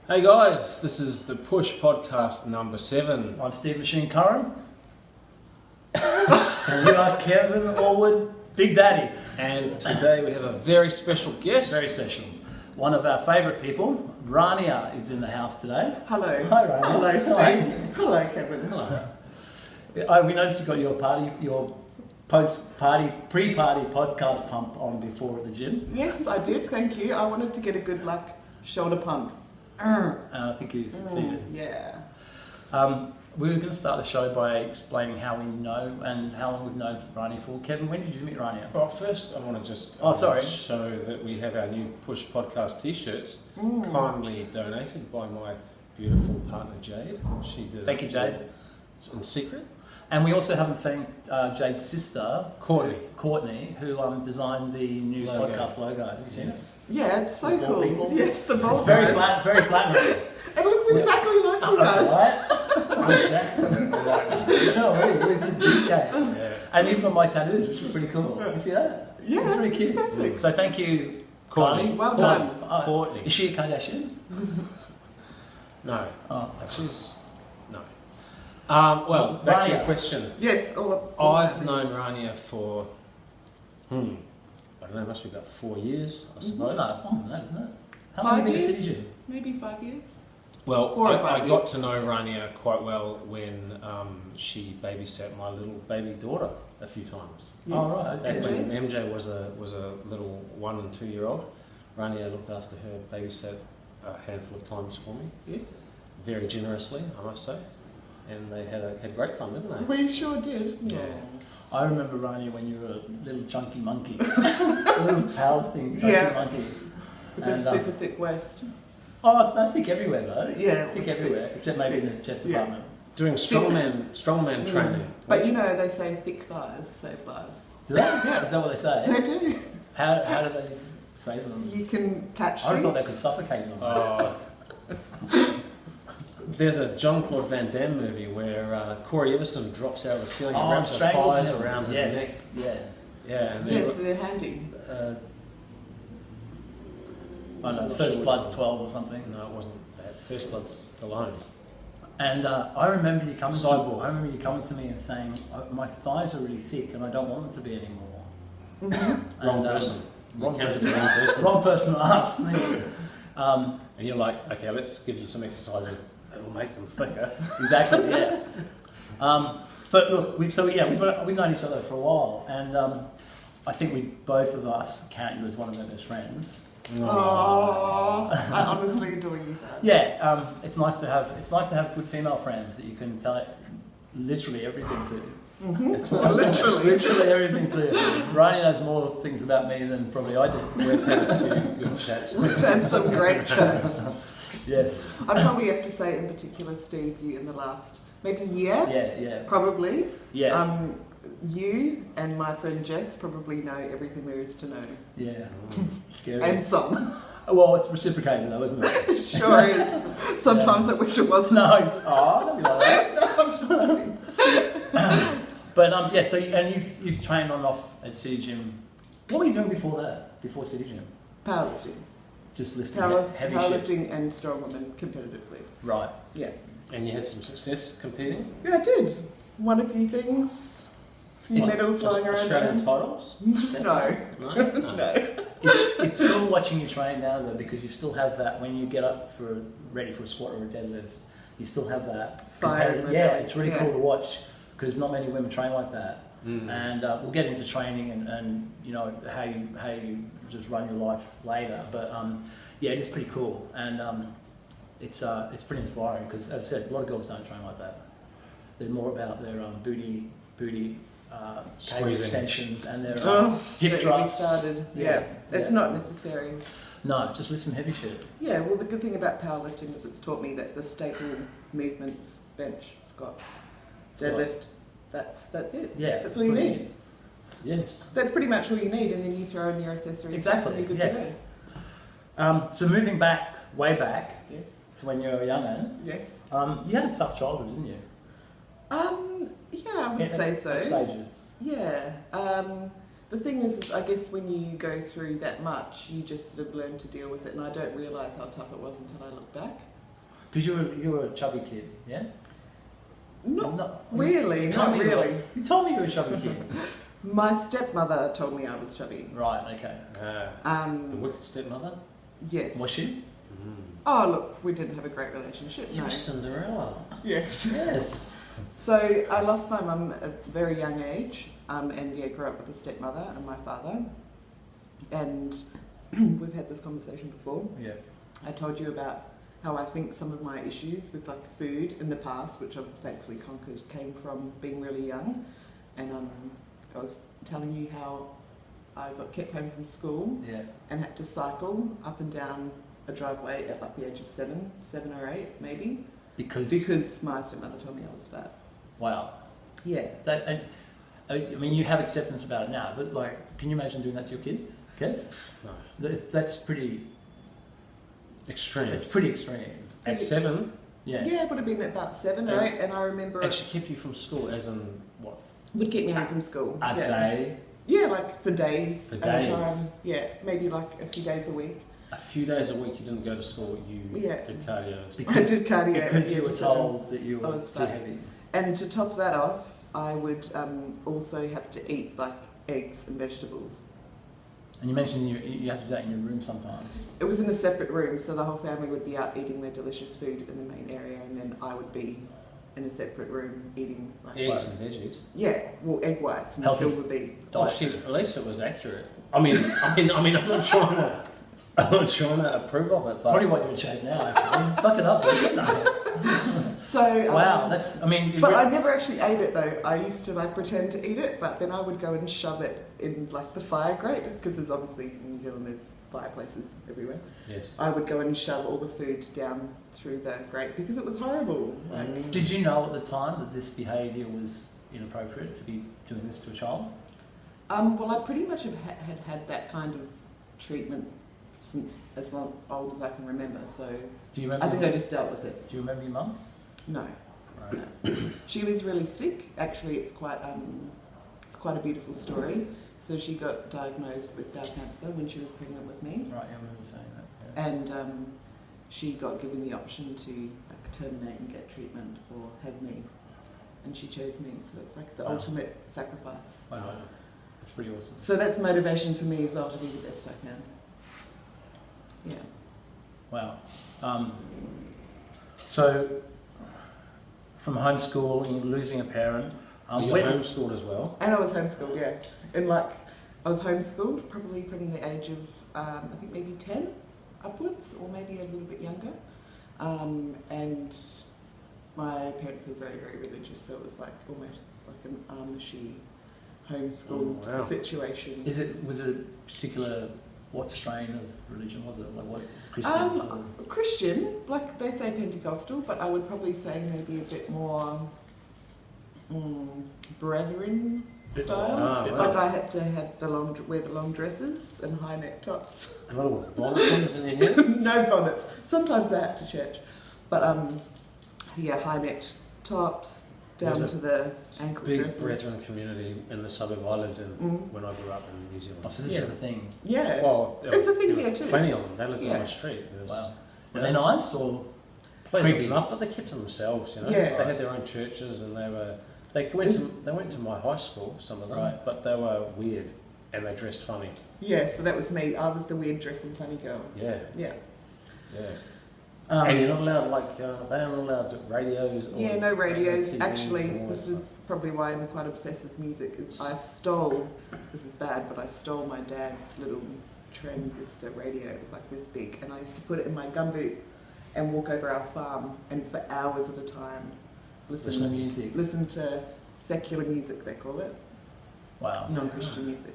Hey guys, this is the Push Podcast number 7. I'm Steve Machine Curran. And we are Kevin Allwood, Big Daddy. And today we have a very special guest. Very special. One of our favourite people, RANIA, is in the house today. Hello. Hi, RANIA. Hello, Steve. Hello, Kevin. Hello. We noticed you got your pre-party podcast pump on before at the gym. Yes, I did. Thank you. I wanted to get a good shoulder pump. And I think you succeeded. Yeah. We were going to start the show by explaining how we know and how long we've known RANIA for. Kevin, when did you meet RANIA? Well, first I want to just show that we have our new Push Podcast t-shirts, kindly donated by my beautiful partner Jade. She did. Thank you, Jade. It's in secret. And we also haven't thanked Jade's sister, Courtney, who designed the new logo. Podcast logo. Have you seen it? Yeah, it's so The cool. people. Yes, the ball. It's very flat, very flattering. It looks exactly like you guys. Right? I'm Jackson. No, really, it's just BK. Yeah. And even got my tattoos, which is pretty cool. Did you see that? Yeah, it's really cute. perfect. So thank you, Courtney. Kylie. Well done. Courtney. Is she a Kardashian? No. Oh, She's... No. Well, back to your RANIA. question. Yes, I've known RANIA for... I don't know, it must be about 4 years, I suppose. no, it's longer than that, isn't it? How long have you been a City Gym? Maybe 5 years. Well, 4 or 5 I years. got to know RANIA quite well when she babysat my little baby daughter a few times. Yes. Oh, right. Back Okay. when MJ was a little 1 and 2 year old, RANIA looked after her, babysat a handful of times for me, Yes. very generously, I must say. And they had great fun, didn't they? We sure did. Yeah. I remember RANIA when you were a little chunky monkey. A little powerlifting chunky Yeah. monkey. With a super thick waist. Oh, I think everywhere though. Yeah, I think it's everywhere, thick. except maybe in the chest Yeah. department. Doing strongman training. But you know, they say thick thighs save lives. Do they? Yeah. Is that what they say? They do. How do they save them? You can catch I thought they things. could suffocate them. There's a Jean-Claude Van Damme movie where Corey Everson drops out of the ceiling and Oh, wraps the strangles thighs him. around his Yes. neck. Yeah. Yeah, and Yes, they're handy. I don't know, I'm not First sure Blood which 12 or something. No, it wasn't that. First Blood's Stallone. And I remember you coming. Cyborg. I remember you coming to me and saying, my thighs are really thick and I don't want them to be anymore. Wrong And, person. Wrong You came to person. the wrong person. Wrong person asked me. And you're like, okay, let's give you some exercises that'll make them thicker. Exactly, yeah. But look, we've known each other for a while, and I think both of us count you as one of our best friends. Oh, I honestly adore you guys. Yeah, it's nice to have good female friends that you can tell literally everything to. Literally everything to. RANIA knows more things about me than probably I do. We've had a few good chats too. We've had some great chats. Yes. I'd probably have to say in particular, Steve, you in the last maybe year, Yeah. probably. Yeah. You and my friend Jess probably know everything there is to know. Yeah. Scary. And some. Well, it's reciprocated though, isn't it? It sure is. Sometimes I wish it wasn't. No. Oh, don't be like that. No, I'm just kidding. But yeah, so you've trained on and off at City Gym. What were you doing before that? Before City Gym? Powerlifting. Just lifting heavy shit. Powerlifting and strongwoman competitively. Right. Yeah. And you had some success competing? Yeah, I did. Won a few things. A few medals lying around. Australian town. titles? No. No? No. It's cool watching you train now though, because you still have that when you get up ready for a squat or a deadlift. You still have that Fire in competitive. the Yeah, belly. it's really Yeah. cool to watch because not many women train like that. Mm. And we'll get into training and you know how you just run your life later. But yeah, it is pretty cool, and it's pretty inspiring because, as I said, a lot of girls don't train like that. They're more about their booty cable Squeezing. extensions and their hip Get me thrusts. started. Yeah. It's not necessary. No, just listen heavy shit. Yeah, well, the good thing about powerlifting is it's taught me that the staple movements, bench, squat, deadlift, that's it. Yeah, That's all you need. Yes. That's pretty much all you need, and then you throw in your accessories. Exactly, And you're good yeah. to go. So moving way back Yes. to when you were younger, Yes. you had a tough childhood, didn't you? Yeah, I would say so. At stages. Yeah. The thing is, I guess when you go through that much, you just sort of learn to deal with it, and I don't realise how tough it was until I look back. Because you were a chubby kid, yeah? Not really, not me really. You told me you were a chubby kid. My stepmother told me I was chubby. Right, okay. The wicked stepmother? Yes. Was she? Oh, look, we didn't have a great relationship. You No. were Cinderella. Yes. Yes. So I lost my mum at a very young age, and yeah, grew up with a stepmother and my father. And we've had this conversation before. Yeah. I told you about how I think some of my issues with like food in the past, which I've thankfully conquered, came from being really young. And I was telling you how I got kept home from school and had to cycle up and down a driveway at like the age of 7 or 8 maybe. Because my stepmother told me I was fat. Wow. Yeah. I mean, you have acceptance about it now, but like, can you imagine doing that to your kids, Kev? No. That's pretty Extreme. It's pretty extreme. At 7? Yeah. Yeah, it would have been about 7 or 8, and I remember And she kept you from school, as in what? would keep me home from school. A day? Yeah, like for days. For at a time. days? Yeah, maybe like a few days a week. A few days a week you didn't go to school, you did cardio and stuff. I did cardio. Because you were told that you were too fat. heavy. And to top that off, I would also have to eat like eggs and vegetables. And you mentioned you have to do that in your room sometimes. It was in a separate room, so the whole family would be out eating their delicious food in the main area, and then I would be in a separate room eating like Eggs and veggies. Yeah, well, egg whites and Healthy silver beet. Oh shit! At least it was accurate. I mean, I'm not trying to approve of it. But Probably what you're in shape now, actually. Suck it up, boy. So Wow, that's. I mean. But I never actually ate it though. I used to like pretend to eat it, but then I would go and shove it in like the fire grate, because there's obviously in New Zealand there's fireplaces everywhere. yes. I would go and shove all the food down through the grate because it was horrible. Like, Did you know at the time that this behaviour was inappropriate to be doing this to a child? well, I pretty much have had that kind of treatment since as old as I can remember. So Do you remember? I think I just dealt with it. Do you remember your mum? No. Right. No. She was really sick. Actually, it's quite a beautiful story. So she got diagnosed with bowel cancer when she was pregnant with me, Right, I remember you saying that. Yeah. and she got given the option to like terminate and get treatment or have me, and she chose me. So it's like the Wow. ultimate sacrifice. Wow, that's pretty awesome. So that's motivation for me as well, to be the best I can. Yeah. Wow. So, from homeschooling, losing a parent. You were homeschooled as well. And I was homeschooled, yeah. And like, I was homeschooled probably from the age of, I think maybe 10 upwards, or maybe a little bit younger. And my parents were very, very religious, so it was like almost like an Amishy homeschooled situation. Was it a particular, what strain of religion was it? Like what, Christian? Christian, like they say Pentecostal, but I would probably say maybe a bit more brethren style. Wow. Like I had to have wear the long dresses and high neck tops. A little bonnet things in your head? No bonnets. Sometimes I had to church, but yeah, high necked tops down to the ankle Big dresses. brethren community in the suburb I lived in when I grew up in New Zealand. Oh, so this is a thing. Yeah. Well, It's a thing there were here too. Plenty of them. They lived on Yeah. my street. Wow. Were they nice or? Pleasant Creepy. enough, but they kept to themselves. You know, Yeah. they had their own churches, and they went to my high school. Some of them, Right. but they were weird, and they dressed funny. Yeah, so that was me. I was the weird dressing funny girl. Yeah, Yeah. yeah. And you're not allowed they're not allowed radios. Or Yeah, no radios. TVs Actually, and all this that is probably why I'm quite obsessed with music. Is I stole. This is bad, but I stole my dad's little transistor radio. It was like this big, and I used to put it in my gumboot and walk over our farm, and for hours at a time Listen to music. listen to secular music. They call it Wow. non-Christian music.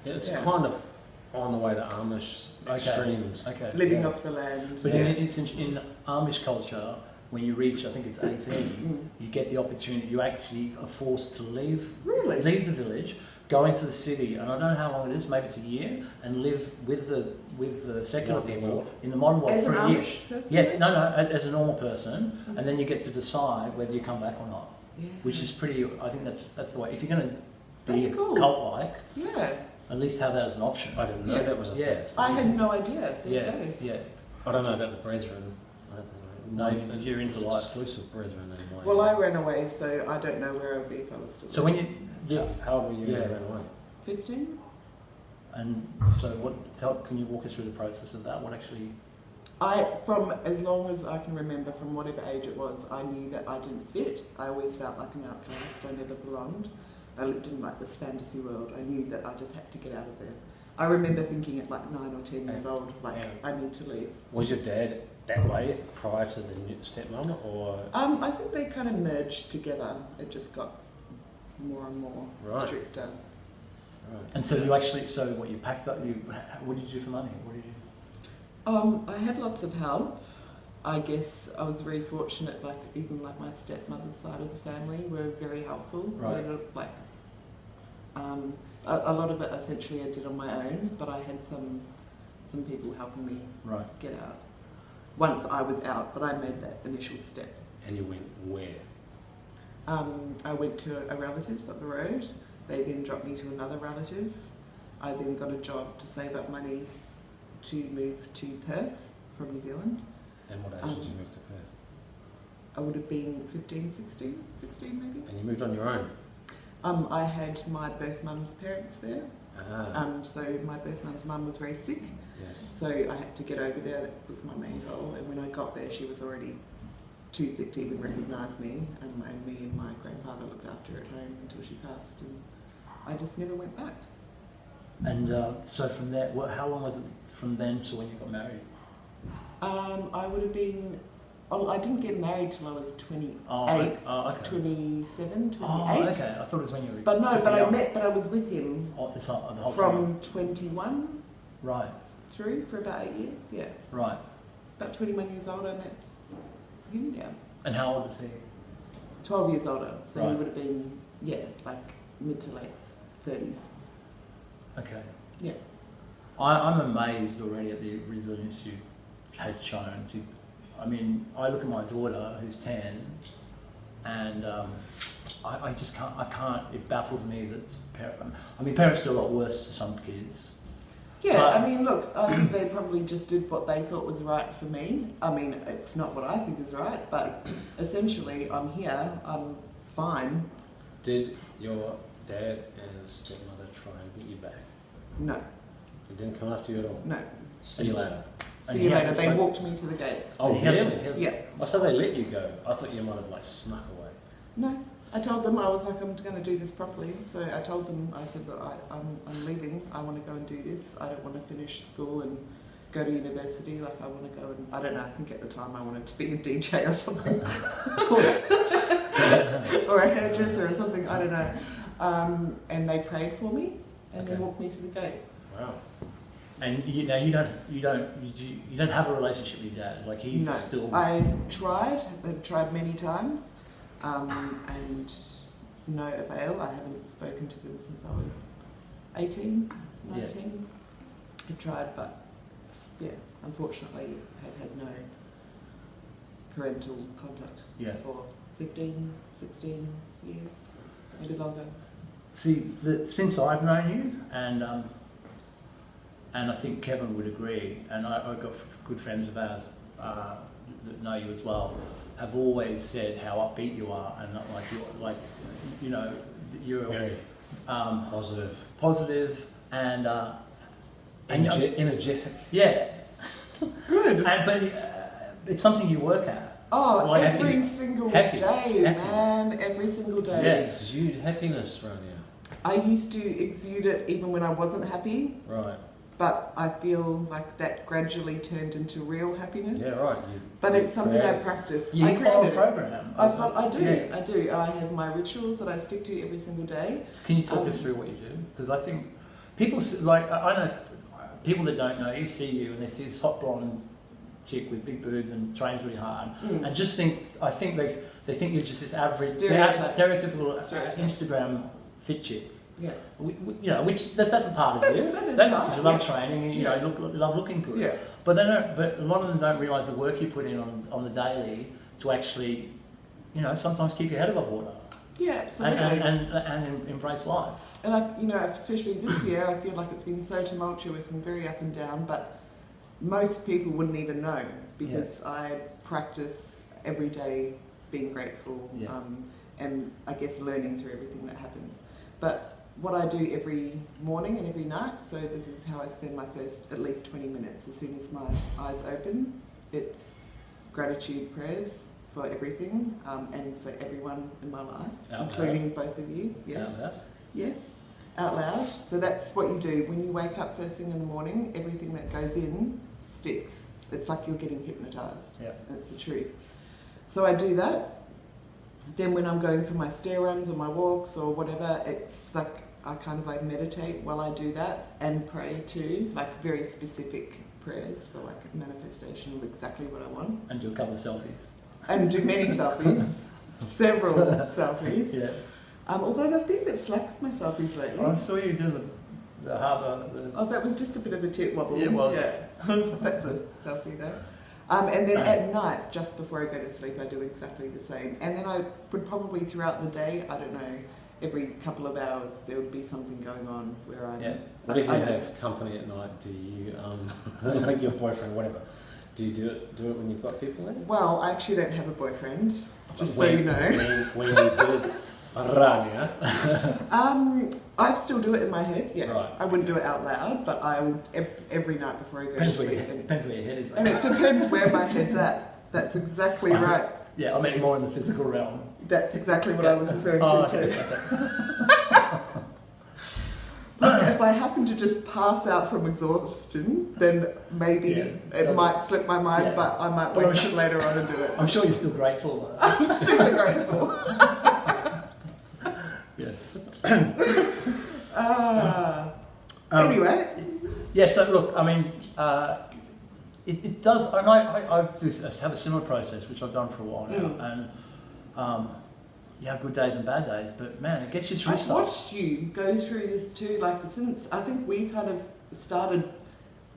Yeah, it's Yeah. kind of on the way to Amish extremes. Okay. Living yeah. off the land. But Yeah. in Amish culture, when you reach, I think it's 18, you get the opportunity. You actually are forced to leave Really? the village, go into the city, and I don't know how long it is. Maybe it's a year, and live with the secular Modern people world. in the modern world As for an a year. Amish person? Yes, no, as a normal person, and then you get to decide whether you come back or not, Yeah. which is pretty. I think that's the way. If you're going to be That's cool. cult-like, Yeah. at least have that as an option. I didn't know Yeah. that was a Yeah. thing. I had no idea. There Yeah, you go. yeah. I don't know about the brethren. I don't know. No, you're in for life. Exclusive brethren anyway. Well, I ran away, so I don't know where I'd be if I was still. So when you, How old were you when Yeah. you ran away? 15? and so can you walk us through the process of that? What actually? From as long as I can remember, from whatever age it was, I knew that I didn't fit. I always felt like an outcast. I never belonged. I lived in like this fantasy world. I knew that I just had to get out of there. I remember thinking at like 9 or 10 years old, like, I need to leave. Was your dad that way prior to the stepmom, or? I think they kind of merged together. It just got more and more stricter. Right. And so you actually, you packed up. What did you do for money? What did you? I had lots of help. I guess I was very fortunate. Like even like my stepmother's side of the family were very helpful. Right. They were, like, a lot of it essentially I did on my own, but I had some people helping me get out. Once I was out, but I made that initial step. And you went where? I went to a relative's up the road. They then dropped me to another relative. I then got a job to save up money to move to Perth from New Zealand. And what age did you move to Perth? I would have been 15, 16 maybe. And you moved on your own? I had my birth mum's parents there. So my birth mum's mum was very sick. Yes. So I had to get over there. That was my main goal. And when I got there, she was already too sick to even recognise me. And me and my grandfather looked after her at home until she passed. And I just never went back. And so from there, how long was it from then to when you got married? I would have been. Well, I didn't get married till I was 28, okay. 27, 28. Oh, okay. I thought it was when you were. But no, super but young. I was with him the whole from time. 21 Right. through for about 8 years. Yeah. Right. About 21 years old, I met him. Yeah. And how old is he? 12 years older, so Right. he would have been like mid to late 30s. Okay. Yeah. I'm amazed already at the resilience you had shown. I mean, I look at my daughter who's 10, and I just can't. It baffles me that parents do a lot worse to some kids. Yeah, but, I mean, look, I think they probably just did what they thought was right for me. I mean, it's not what I think is right, but essentially, I'm here. I'm fine. Did your dad and stepmother try and get you back? No. They didn't come after you at all? No. See you later. See you later. They walked me to the gate. Oh, really? Yeah. Oh, so they let you go? I thought you might have like snuck away. No. I told them, I was like, I'm going to do this properly. So I told them, I said, I'm leaving. I want to go and do this. I don't want to finish school and go to university. Like, I want to go and, I don't know, I think at the time I wanted to be a DJ or something. Of course. Or a hairdresser or something, I don't know. And they prayed for me and they walked me to the gate. Wow. And you don't have a relationship with your dad. Like he's still. I tried. I've tried many times, and no avail. I haven't spoken to them since I was 18, 19. Yeah. I tried, but unfortunately, have had no parental contact for 15, 16 years, maybe longer. See, since I've known you, and I think Kevin would agree, and I've got good friends of ours that know you as well, have always said how upbeat you are, and you're very positive, and energetic. Yeah, good. But it's something you work at. Oh, like every single day, man, every single day. Yeah, exude happiness, Rania. I used to exude it even when I wasn't happy. Right. But I feel like that gradually turned into real happiness. Yeah, right. But it's something I practice. You I follow a program. I do. Yeah. I do. I have my rituals that I stick to every single day. Can you talk us through what you do? Because I think people I know people that don't know you see you and they see this hot blonde chick with big boobs and trains really hard, and I think they think you're just this average stereotypical Instagram fit chick. Yeah. Which that's a part of you. Because you love training and you love looking good. Yeah. But they don't. But a lot of them don't realise the work you put in on the daily to actually, sometimes keep your head above water. Yeah, absolutely. And embrace life. And especially this year, I feel like it's been so tumultuous and very up and down. But most people wouldn't even know. because I practice every day being grateful, and I guess learning through everything that happens. But what I do every morning and every night, so this is how I spend my first at least 20 minutes. As soon as my eyes open, it's gratitude prayers for everything, and for everyone in my life, including both of you. Yes. Out loud? Yes. Out loud. So that's what you do. When you wake up first thing in the morning, everything that goes in sticks. It's like you're getting hypnotised. Yeah. That's the truth. So I do that. Then when I'm going for my stair runs or my walks or whatever, it's like I kind of like meditate while I do that and pray too, like very specific prayers for like a manifestation of exactly what I want. And do a couple of selfies. And do many selfies, several selfies. Yeah. Although I've been a bit slack with my selfies lately. I saw you doing the harbour. Oh, that was just a bit of a tit wobble. Yeah, it was. Yeah. That's a selfie there. And then at night, just before I go to sleep, I do exactly the same. And then I would probably throughout the day, I don't know, every couple of hours there would be something going on where I'm... Yeah. What if you have company at night? Do you, like your boyfriend, whatever, do you do it when you've got people in? Well, I actually don't have a boyfriend, just so you know. When you did RANIA. I still do it in my head, yeah. Right. I wouldn't do it out loud, but I would every night before I go to sleep. Depends where your head is. And it depends where my head's at. That's exactly right. Yeah, I mean more in the physical realm. That's exactly what I was referring to too. Okay. Look, if I happen to just pass out from exhaustion, then maybe it might slip my mind, but I might wake up later on and do it. I'm sure you're still grateful. I'm super grateful. Yes. Anyway. Yeah, so look, I mean, it does, and I do have a similar process, which I've done for a while now, and you have good days and bad days, but man, it gets you through I've stuff. watched you go through this too, like since I think we kind of started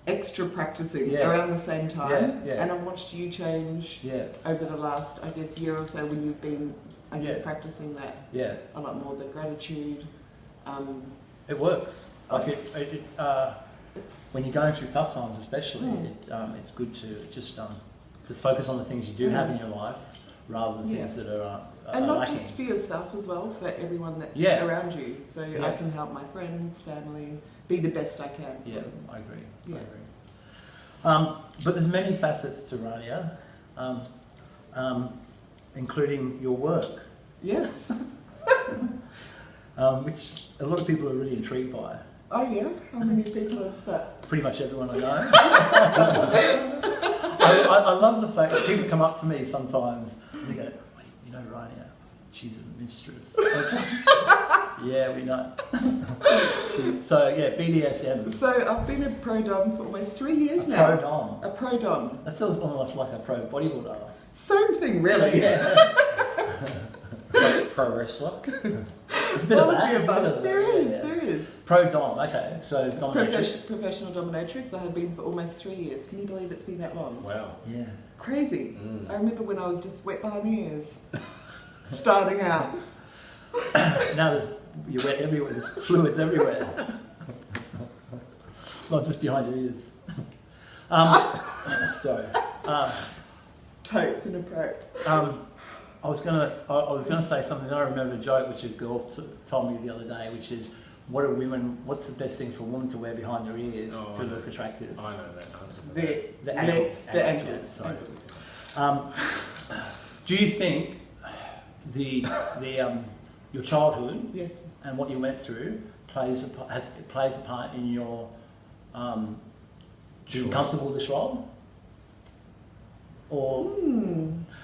extra practicing around the same time, and I've watched you change over the last, I guess, year or so when you've been, I guess, practicing that a lot more, the gratitude. It works. Like when you're going through tough times, especially, it's good to just to focus on the things you do have in your life rather than things that are and not lacking. just for yourself as well, for everyone that's around you. So I can help my friends, family, be the best I can. Yeah, I agree. Yeah. I agree. But there's many facets to RANIA, including your work. Yes. Which a lot of people are really intrigued by. Oh yeah? How many people have that? Pretty much everyone I know. I love the fact that people come up to me sometimes and they go, wait, you know RANIA? She's a mistress. Yeah, we know. So yeah, BDSM. So I've been a pro-dom for almost 3 years now. Pro-dom? A pro-dom. That sounds almost like a pro bodybuilder. Same thing really. Pro wrestler. It's a bit of that. There is. Pro-dom, okay. So dominatrix. Professional dominatrix. I have been for almost 3 years. Can you believe it's been that long? Wow. Yeah. Crazy. I remember when I was just wet behind the ears. Starting out. Now you're wet everywhere. There's fluids everywhere. Not just behind your ears. Sorry. Totes in a pro. I was gonna say something. I remember a joke which a girl told me the other day, which is, what's the best thing for a woman to wear behind their ears to look attractive? I know that answer. The ankles. The ankles. Sorry. Do you think your childhood and what you went through plays a part in your being comfortable with this role? Or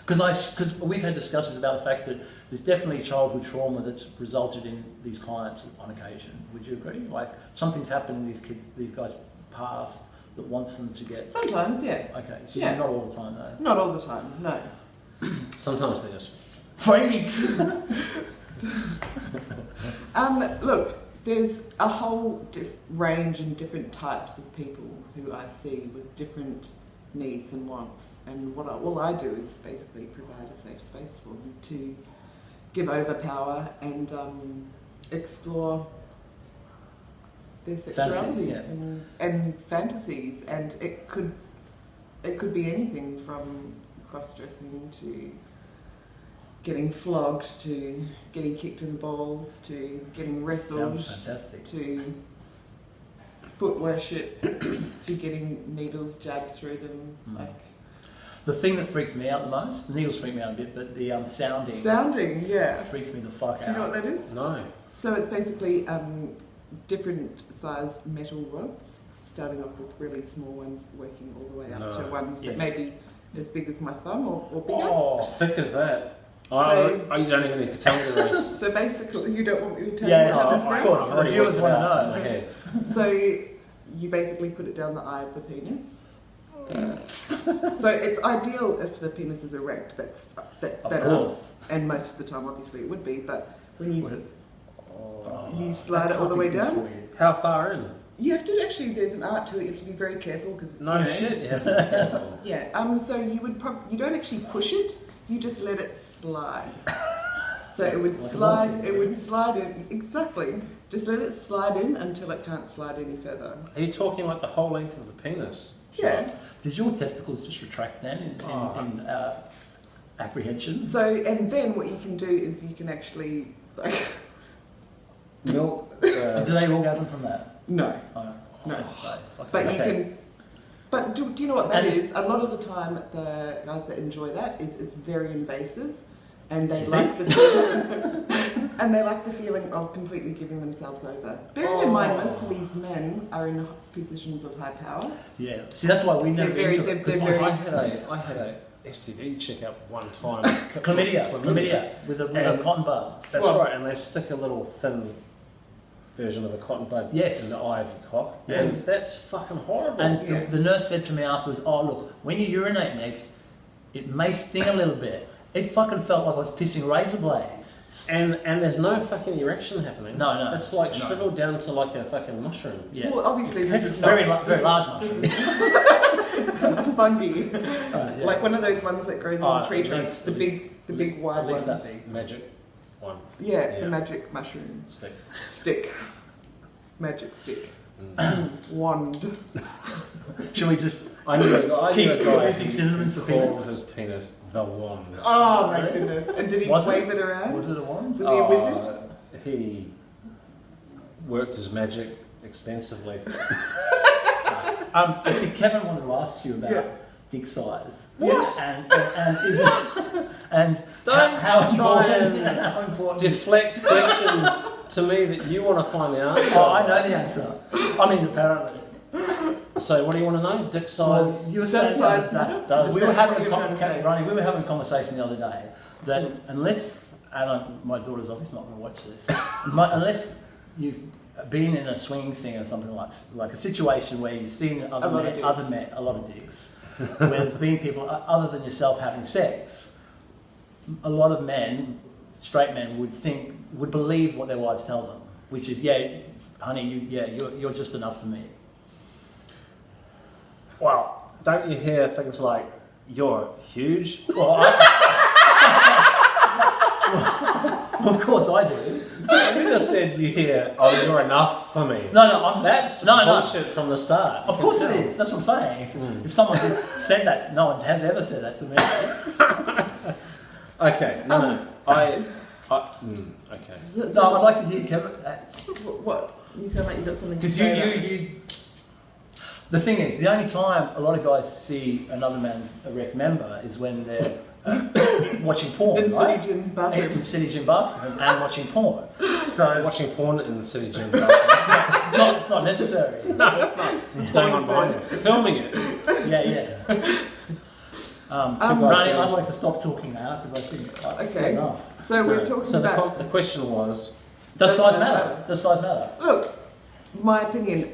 because we've had discussions about the fact that there's definitely childhood trauma that's resulted in these clients on occasion. Would you agree? Like something's happened in these guys' past that wants them to get. Sometimes, yeah. Okay, so not all the time though. Not all the time, no. Sometimes they're just freaks. Look, there's a whole range and different types of people who I see with different needs and wants, and all I do is basically provide a safe space for them to give over power and explore their sexuality and fantasies, and it could it could be anything from cross-dressing to getting flogged to getting kicked in the balls to getting wrestled Sounds fantastic. to foot worship to getting needles jabbed through them. Like the thing that freaks me out the most, the needles freak me out a bit, but the sounding. Sounding, yeah. Freaks me the fuck out. Do you know what that is? No. So it's basically different sized metal rods, starting off with really small ones, working all the way up to ones that may be as big as my thumb or bigger. Oh, as thick as that. So, you don't even need to tell me the rest. So basically, you don't want me to tell Yeah, you what happens, of right? course. The viewers want to know. Okay. So you basically put it down the eye of the penis. So it's ideal if the penis is erect. That's Of better. course. And most of the time, obviously, it would be. But when you Oh. slide it all the way down, How far in? you have to actually. There's an art to it. You have to be very careful because No shit. You have to be careful. Yeah. So you would you don't actually push it. You just let it slide. So it would Like a slide. muffin, It would slide in exactly. Just let it slide in until it can't slide any further. Are you talking like the whole length of the penis? Yeah. Did your testicles just retract then in apprehension? So and then what you can do is you can actually like Milk. And do they orgasm from that? no. Oh, No. Fuck But it. you can. But do you know what that And is? A lot of the time, the guys that enjoy that is it's very invasive, and they You like the feeling, and they like the feeling of completely giving themselves over. Bearing in mind, most of these men are in positions of high power. Yeah. See, that's why we never They're very- into it, 'cause they're my- very- I had a STD checkup one time. chlamydia with a cotton bud. That's Well- right, and they stick a little thin version of a cotton bud Yes. in the eye of your cock. Yes. And that's fucking horrible. And Yeah. the nurse said to me afterwards, "Oh look, when you urinate next, it may sting a little bit." It fucking felt like I was pissing razor blades. And there's no fucking erection happening. No. It's like No. shriveled down to like a fucking mushroom. Yeah. Well, obviously, this is very not, very this large is- mushroom. this is a fungi, Yeah. like one of those ones that grows on the tree at trunks, least- the at big wide at least ones. that big. Magic one. Yeah, Yeah. the magic mushroom Stick. stick, magic stick, Mm. wand. Should we just I knew a guy using synonyms for called penis? his penis the wand. Oh my goodness! And did he Was wave it? it around? Was it a wand? Was he a wizard? He worked his magic extensively. Actually, Kevin wanted to ask you about Yeah. dick size. What? And is it and Don't how try important? and How important? Deflect questions to me that you want to find the answer. Oh, I know the answer. I mean, apparently. So what do you want to know? Dick Well, size? you were Does saying size that matter? does. We were That's having what a you're trying to say. Ronnie, we were having a conversation the other day that unless, and my daughter's obviously not going to watch this, unless you've been in a swinging scene or something like a situation where you've seen A lot of dicks. a lot of dicks, where there's been people other than yourself having sex, a lot of men, straight men, would believe what their wives tell them, which is, yeah, honey, you're just enough for me. Well, don't you hear things like, you're huge? Well, well, of course I do. You just said you hear, oh, you're enough for me. No, I'm just, That's no. bullshit from the start. Of course it is. That's what I'm saying. If someone said that, no one has ever said that to me. Okay, no. Okay. No, I'd like to hear Kevin. What? You sound like you got something to Because say. you. The thing is, the only time a lot of guys see another man's erect member is when they're watching porn, in right? City Gym bathroom. In City Gym bathroom and watching porn. So Watching porn in the city gym. it's not necessary. No, it's not. It's going on behind you. Filming it. Yeah. Ronnie, I'd like to stop talking now because I think I've said Okay. enough. So we're No. talking So about. the question was, Does size size matter? matter? Does size matter? Look, my opinion.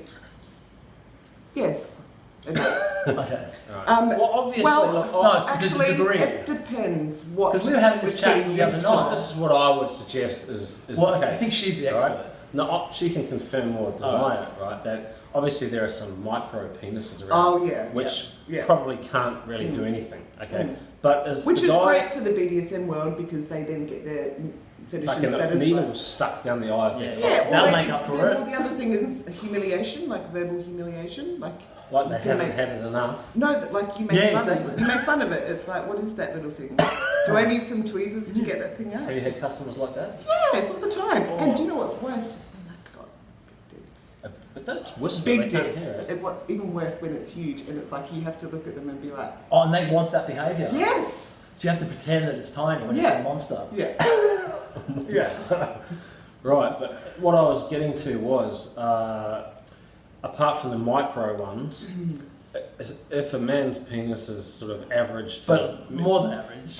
Yes, it does. Okay. well, obviously, well, look, no, there's a Actually, degree. it depends what. Because we were having this it's chat getting the other used night. for. this is what I would suggest is Well, the case. I think she's the right? expert. No, she can confirm or deny Alright. it, right? That obviously there are some micro penises around, Oh yeah. which Yeah. probably can't really do anything. Okay, Mm. but if Which the is guy, great for the BDSM world because they then get their fetishes like a satisfied. needle stuck down the eye of Yeah. their Yeah, That'll they make can- up for well, it. the other thing is humiliation, like verbal humiliation. Like Like they you can haven't make, had it enough. no, that like you make Yeah, fun exactly. of it. You make fun of it. It's like, what is that little thing? Do I need some tweezers to get that thing out? Have you had customers like that? Yes, all the time. Oh. And do you know what's worse? Just when they've got big dicks. But that's whisper. Big they can't dicks. hear it. And what's even worse when it's huge and it's like you have to look at them and be like, Oh, and they want that behaviour. yes, So you have to pretend that it's tiny when Yeah. it's a monster. yeah, yeah. Right, but what I was getting to was, apart from the micro ones, if a man's penis is sort of average to... But more than average.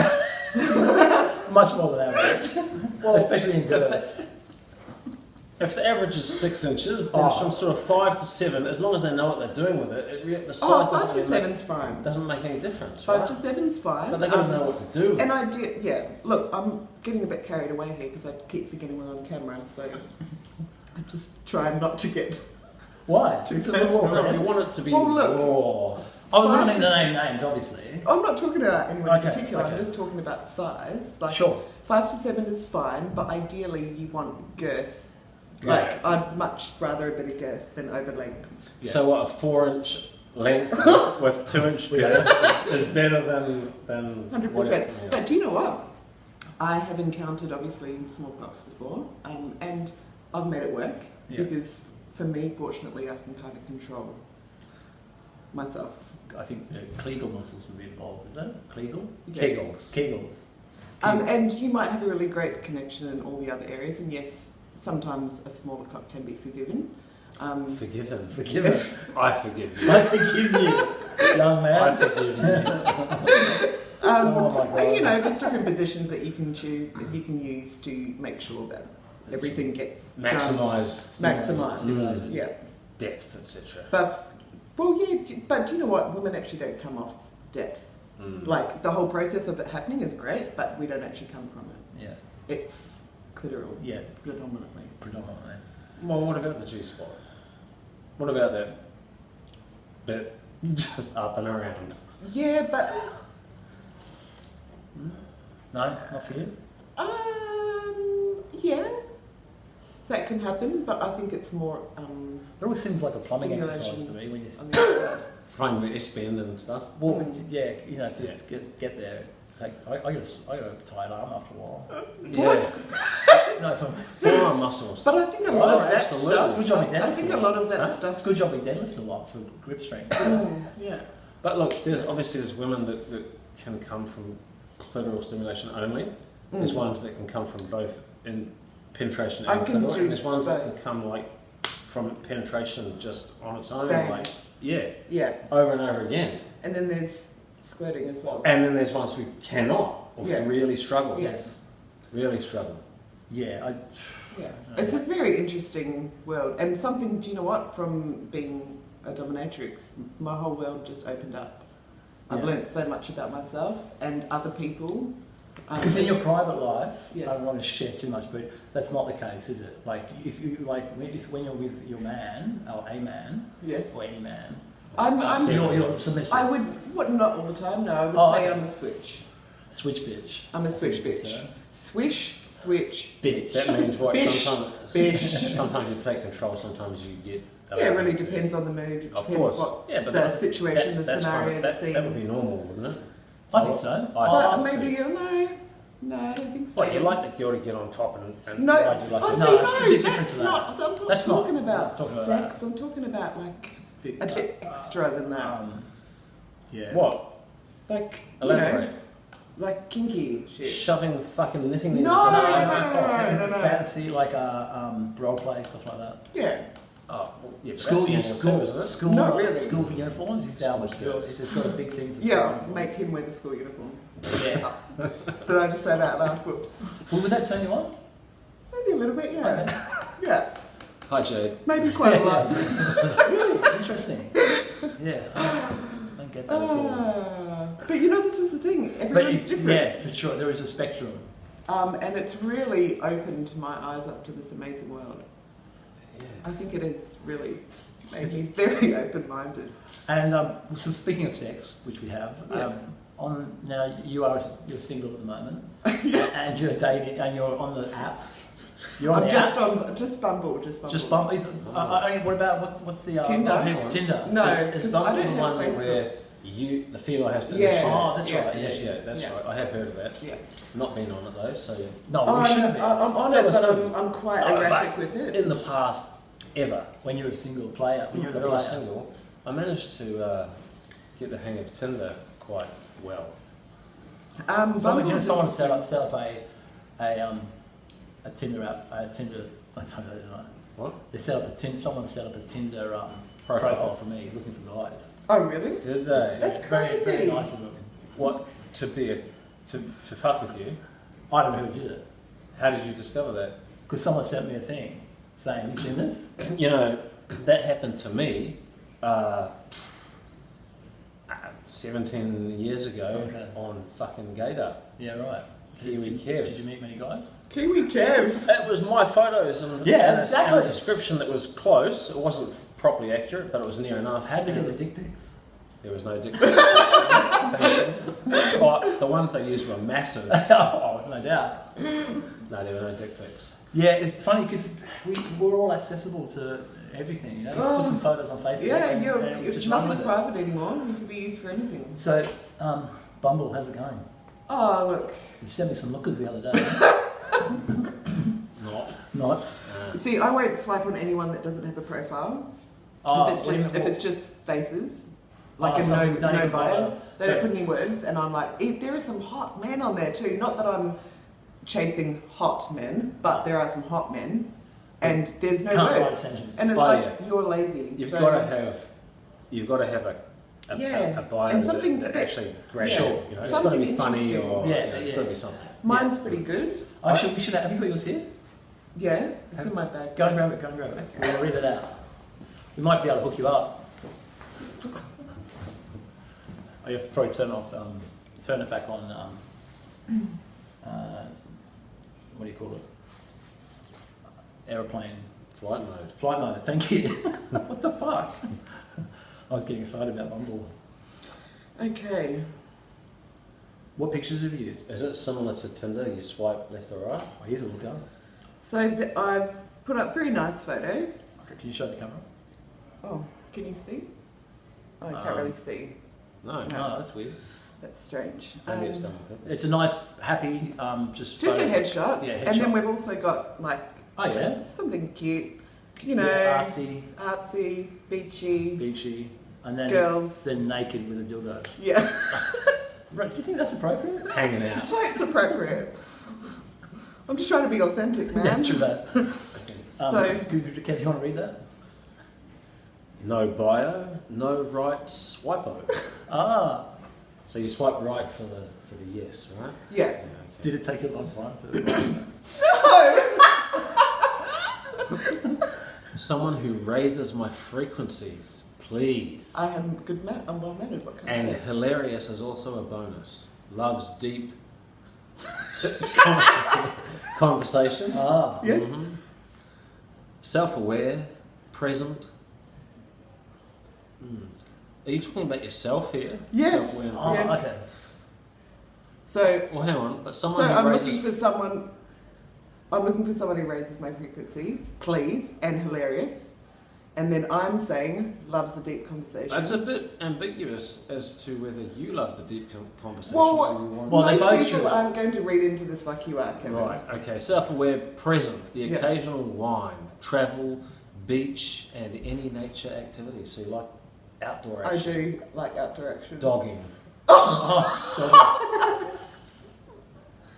Much more than average. Especially in girth. If the average is 6 inches, then from sort of 5 to 7, as long as they know what they're doing with it, the size Oh, 5 to doesn't, 7's fine. doesn't make any difference, 5 right? to 7's fine. But they've got to know what to do with And it. I did, yeah. Look, I'm getting a bit carried away here because I keep forgetting we're on camera, so I'm just trying not to get Why? too It's a little personal. raw. You want it to be Well, look. raw. I would not 5 need to- to name names, obviously. I'm not talking about anyone in Okay, particular, okay. I'm just talking about size. Like, Sure. 5 to 7 is fine, but ideally you want girth. Yeah. Like, I'd much rather a bit of girth than over length. Yeah. So what, a 4-inch length with 2-inch girth is better than 100%. what else? But do you know what? I have encountered, obviously, smallpox before, and I've made it work Yeah. because, for me, fortunately, I can kind of control myself. I think the Kegel muscles would be involved. Is that Kegel? Yeah. Kegels. Kegels. And you might have a really great connection in all the other areas, and yes, sometimes a smaller cock can be forgiven. Forgiven. Forgiven. I forgive you. I forgive you, young man. I forgive you. Oh my God. And, you know, there's different positions that you can choose, that you can use to make sure that everything gets Maximise maximised. Mm. Yeah, depth, etc. but do you know what? Women actually don't come off depth. Mm. Like the whole process of it happening is great, but we don't actually come from it. Yeah. It's clitoral, Yeah. predominantly. Predominantly. Well, what about the G-spot? What about that bit just up and around? Yeah, but No, not for you. yeah, that can happen. But I think it's more It always seems like a plumbing Stimulation. exercise to me when you. on the other side. Finding the S-bend and stuff. Well, yeah, you know, to get there. It's like, I got a tired arm after a while. Yeah. No, from Forearm muscles. But I think a lot Oh, of that absolutely. stuff. It's good job we I deadlift think a a lot of that Huh? it's stuff. a good job we deadlift a lot for grip strength. Yeah. But look, there's women that can come from clitoral stimulation only. There's ones that can come from both in penetration I and can clitoral, do and there's ones that both. can come like from penetration just on its own, Bang. like yeah, Yeah. over and over again. And then there's squirting as well. And then there's ones who cannot or Yeah. really struggle. Yes. Really struggle. Yeah, Yeah. It's a very interesting world. And something, do you know what? From being a dominatrix, my whole world just opened up. I've Yeah. learnt so much about myself and other people. because in your private life, Yeah. I don't want to share too much, but that's not the case, is it? Like if you when you're with your man or a man Yes. or any man, I'm you're submissive. I would, what, not all the time, no. I would Oh, say okay. I'm a switch. Switch bitch. I'm a switch It's bitch. a Swish, switch. bitch. That means what? Bish. Sometimes, sometimes you take control, sometimes you get. Yeah, it really depends on the mood. It Of depends course. what Yeah, but the situation, the that's scenario, fine. the That would be scene. normal, wouldn't it? I think so. But think so. maybe, no, I don't think so. What, you like the girl to get on top and No, why do you like oh, it? see, No, it's a bit different that's to that. not, I'm not That's not- talking about let's talk about sex, that. I'm talking about like a bit extra than that. Yeah. What? Like, you Elaborate. know, like kinky shit. Shoving fucking knitting needles No, down no, your- no, no. Fantasy like role play stuff like that. Yeah. Oh, well, yeah, but School, that's normal too, isn't it? school, Not really. school for uniforms. He's down with School school. skirts. He's got a big thing for school Yeah, uniforms. make him wear the school uniform. Yeah. Did I just say that out loud? Whoops. Well, would that turn you on? Maybe a little bit, yeah. Yeah, Hi, Jade. maybe quite a lot. Really interesting. Yeah, I don't get that at all. But you know, this is the thing. But Everyone's it's, different. yeah, for sure, there is a spectrum. And it's really opened my eyes up to this amazing world. I think it has really made me very open-minded. And so speaking of sex, which we have, Yeah. now you're single at the moment, Yes. and you're dating, and you're on the apps. You're on I'm the just apps. on just Bumble. Just Bumble. What about what's the Tinder? Tinder. No, Is 'cause I Bumble don't the have one Facebook. where the female has to Yeah. initiate? Oh, that's Yeah. right. Initiate, that's Yeah. right. I have heard of that. Yeah. Not been on it though, so yeah. No, Oh, we should be. I'm on There it, was but some- I'm quite Oh, erratic but with it. In the past, ever, when you're a single player, when you're when a I was player. single, I managed to get the hang of Tinder quite well. Someone set up a Tinder app, a Tinder. I don't know. What? Someone set up a Tinder profile for me, looking for guys. Oh, really? Did they? That's Very, very crazy. nice of them. What to fuck with you? I don't know who did it, How did you discover that? because someone sent me a thing saying, "Have you seen this?" You know, that happened to me 17 years ago Okay. on fucking Gator. Yeah, right. Kiwi Did Kev. you meet many guys? Kiwi Kev. It was my photos and, Yeah, and exactly. a description that was close. It wasn't properly accurate, but it was near enough. How did they get the dick pics? There was no dick pics. But the ones they used were massive. Oh, no doubt. No, there were no dick pics. Yeah, it's funny because we're all accessible to everything. You know, Oh. put some photos on Facebook. Yeah, and you're just run with nothing's it. private anymore. You can be used for anything. So, Bumble, how's it going? Oh, look. You sent me some lookers the other day. Not. See, I won't swipe on anyone that doesn't have a profile. Oh, if it's just faces, like Oh, a so no you don't even bio, bother. they don't put any words, and I'm like, there are some hot men on there too. Not that I'm chasing hot men, but there are some hot men, and there's no Can't write a words, sentence. and it's Oh, like yeah. you're lazy. You've so- got to have a Yeah. bio And something that a bit- actually grabs yeah. you. You know, it's got to be Something funny interesting. or Yeah, it's got to be something. Mine's pretty good. We should have you got yours here? Yeah, it's in my bag. Go and grab it. Okay. We'll read it out. We might be able to hook you up. Oh, you have to probably turn it back on. What do you call it? Aeroplane Flight mode. flight mode. Thank you. What the fuck? I was getting excited about Bumble. Okay. What pictures have you used? Is it similar to Tinder? You swipe left or right? Oh, here's a looker. So I've put up very nice photos. Okay, can you show the camera? Oh, can you see? Oh, I can't really see. No. No. Oh, that's weird. That's strange. Maybe it's done with it. It's a nice, happy, just Just a photo. headshot. Yeah, And then headshot. we've also got like Oh yeah. something cute, you know, Yeah, artsy, beachy, beachy, and then girls. then naked with a dildo. Yeah, Right, do you think that's appropriate? Hanging out. it's appropriate. I'm just trying to be authentic, man. Yeah, true that. So- Kev, you want to read that? No bio, no right swipo. Ah, So you swipe right for the yes, right? Yeah. Okay. did it take a long time to write No! Someone who raises my frequencies, please. I am good man. I'm well mannered. What can I And say? hilarious is also a bonus. Loves deep conversation. Ah, Yes. Mhm. Self-aware, present. Are you talking about yourself here? Yes. Self-aware. and oh Yes. present. okay. So, Well, hang on. But so someone who I'm raises. looking for someone. I'm looking for someone who raises my frequencies, please, and hilarious. And then I'm saying loves a deep conversation. That's a bit ambiguous as to whether you love the deep conversation. Well, or you want Well, they most both people should. aren't going to read into this like you are, Kevin. Right, okay. Self-aware, present, the Yeah. occasional wine, travel, beach, and any nature activity. So you like outdoor I action. do like outdoor action. Dogging. Oh,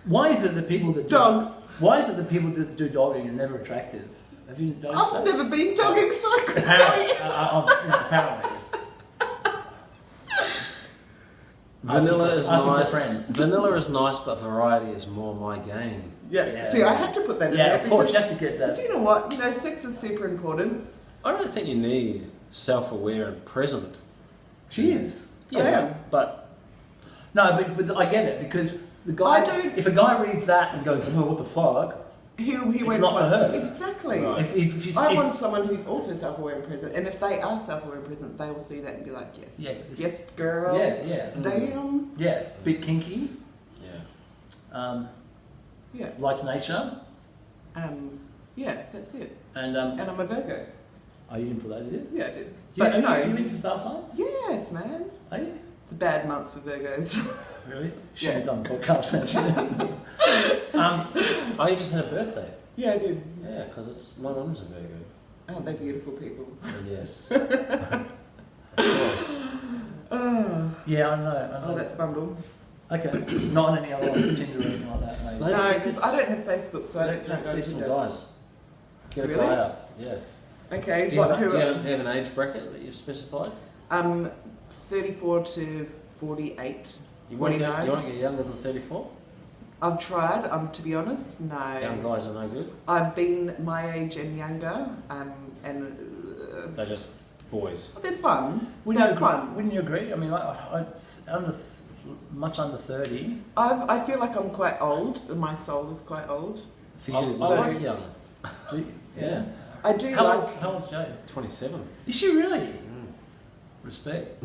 why is it that people that do, Dogs. Why is it that people that do dogging are never attractive? Have you noticed I've that? never been dogging, so I couldn't tell Apparently, you. apparently. Vanilla is asking for a nice. friend. Vanilla is nice, but variety is more my game. Yeah. Yeah. See, I had to put that in Yeah, there of course, you because have to get but that. you know what? You know, sex is super important. I don't think you need self-aware and present. She is. Yeah, am. but No, but I get it because the guy. I don't- If a guy reads that and goes, "Oh, what the fuck," he it's won't not for her. Exactly. Right. I want someone who's also self-aware and present, and if they are self-aware and present, they will see that and be like, yes, yes, girl, Yeah. damn, Yeah, bit kinky. Yeah. yeah, Likes nature. yeah, that's it. And And I'm a Virgo. oh, you didn't put that, did you? Yeah, I did. But But no, you into star signs? yes, man. Are you? It's a bad month for Virgos. Really? Should have done a podcast, actually. Oh, you just had a birthday? Yeah, I did. Yeah, because it's my mum's a Virgo. Aren't they beautiful people? Oh, yes. Of course. Oh, Yeah, I know. oh, that's Bumble. Okay. Not on any other ones, Tinder or anything like that, maybe. No, No, Let's- because I don't have Facebook, so I don't Let's go see to some that. guys. Get a Really? guy up. Yeah. Okay, Do you, what, have, who do you are, have an age bracket that you've specified? 34 to 48, You want to 49. get younger than 34? I've tried, to be honest, no. Young guys are no good. I've been my age and younger, and They're just boys. they're fun. Wouldn't They're you fun. agree? Wouldn't you agree? I mean, much under 30. I feel like I'm quite old, and my soul is quite old. For I you, like young. yeah. I do How like... old's Jade? 27. Is she really? Mm. Respect.